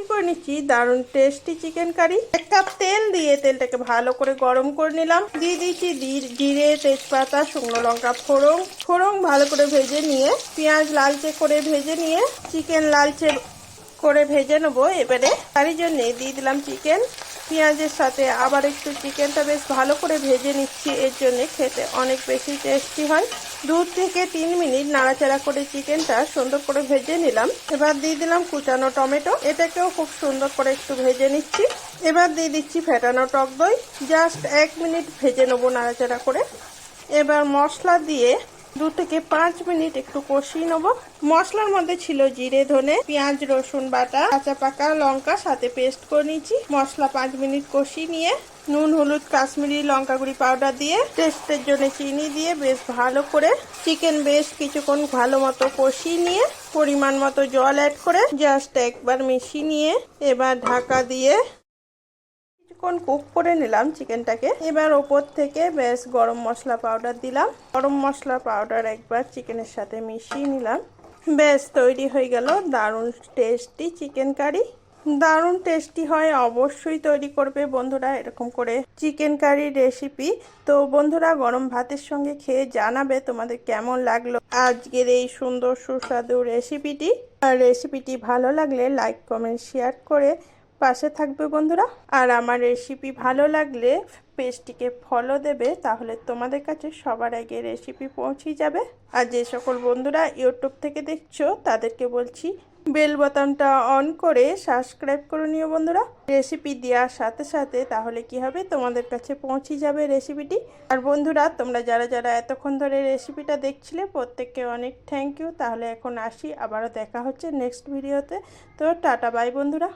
করে নিচ্ছি দারুণ টেস্টি চিকেন কারি। 1 কাপ তেল দিয়ে তেলটাকে ভালো করে গরম করে নিলাম। দিয়ে দিচ্ছি জিরে, তেজপাতা, শুকনো লঙ্কা ফোড়ন ভালো করে ভেজে নিয়ে পেঁয়াজ লালচে করে ভেজে নিয়ে চিকেন লালচে করে ভেজে নেবো। এবারে তারই জন্য দিয়ে দিলাম চিকেন। পেঁয়াজের সাথে আবার একটু চিকেনটা বেশ ভালো করে ভেজে নিচ্ছি, এর জন্য খেতে অনেক বেশি টেস্টি হয়। 2 থেকে 3 মিনিট নাড়াচাড়া করে চিকেনটা সুন্দর করে ভেজে নিলাম। এবার দিয়ে দিলাম কুচানো টমেটো, এটাকেও খুব সুন্দর করে একটু ভেজে নিচ্ছি। এবার দিয়ে দিচ্ছি ফেটানো টক দই, জাস্ট 1 মিনিট ভেজে নেবো নাড়াচাড়া করে। এবার মশলা দিয়ে 2 থেকে 5 মিনিট একটু কষিয়ে নেবো। মশলার মধ্যে ছিল জিরে, ধনে, পেঁয়াজ, রসুন বাটা, কাঁচা পাকা লঙ্কা সাথে পেস্ট করে নিয়েছি। মশলা 5 মিনিট কষিয়ে নিয়ে নুন, হলুদ, কাশ্মীরি লঙ্কা গুঁড়ি পাউডার দিয়ে টেস্টের জন্য চিনি দিয়ে বেশ ভালো করে চিকেন বেশ কিছুক্ষণ ভালো মতো কষিয়ে নিয়ে পরিমাণ মতো জল অ্যাড করে জাস্ট একবার মিশিয়ে নিয়ে এবার ঢাকা দিয়ে কিছুক্ষণ কুক করে নিলাম চিকেনটাকে। এবার ওপর থেকে বেশ গরম মশলা পাউডার দিলাম। গরম মশলা পাউডার একবার চিকেনের সাথে মিশিয়ে নিলাম। বেশ তৈরি হয়ে গেল দারুণ টেস্টি চিকেন কারি। দারুণ টেস্টি হয়, অবশ্যই তৈরি করবে বন্ধুরা এরকম করে চিকেন কারি রেসিপি। তো বন্ধুরা গরম ভাতের সঙ্গে খেয়ে জানাবে তোমাদের কেমন লাগলো আজকের এই সুন্দর সুস্বাদু রেসিপিটি। আর রেসিপিটি ভালো লাগলে লাইক, কমেন্ট, শেয়ার করে পাশে থাকবে বন্ধুরা। আর আমার রেসিপি ভালো লাগলে পেজটিকে ফলো দেবে, তাহলে তোমাদের কাছে সবার আগে রেসিপি পৌঁছে যাবে। আর যে সকল বন্ধুরা ইউটিউব থেকে দেখছো তাদেরকে বলছি বেল বাটনটা অন করে সাবস্ক্রাইব করে নিও বন্ধুরা, রেসিপি দেওয়ার সাথে সাথে। তাহলে কি হবে, তোমাদের কাছে পৌঁছে যাবে রেসিপিটি। আর বন্ধুরা তোমরা যারা যারা এতক্ষণ ধরে রেসিপিটা দেখছিলে প্রত্যেককে অনেক থ্যাংক ইউ। তাহলে এখন আসি, আবারও দেখা হচ্ছে নেক্সট ভিডিওতে। তো টাটা বাই বন্ধুরা।